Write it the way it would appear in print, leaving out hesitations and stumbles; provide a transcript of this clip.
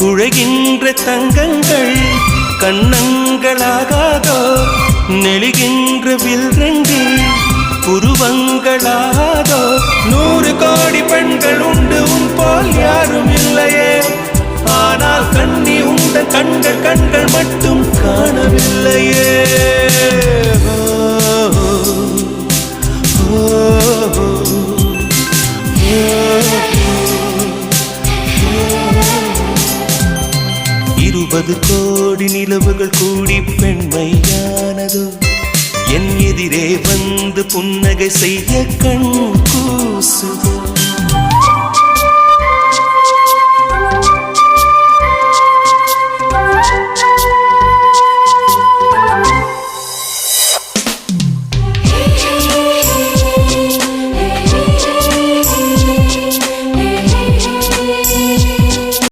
குழைகின்ற தங்கங்கள் கண்ணங்களாகாதோ நெளிகின்ற வில்ரங்கில் புருவங்களாகாதோ 100 கோடி பெண்கள் உண்டு உன் போல் யாரும் இல்லையே ஆனால் கண்ணி உண்ட கண்கள் மட்டும் காணவில்லையே இருபது கோடி நிலவுகள் கூடி பெண்மையானதோ என் எதிரே வந்து புன்னகை செய்ய கண் கூசுதோ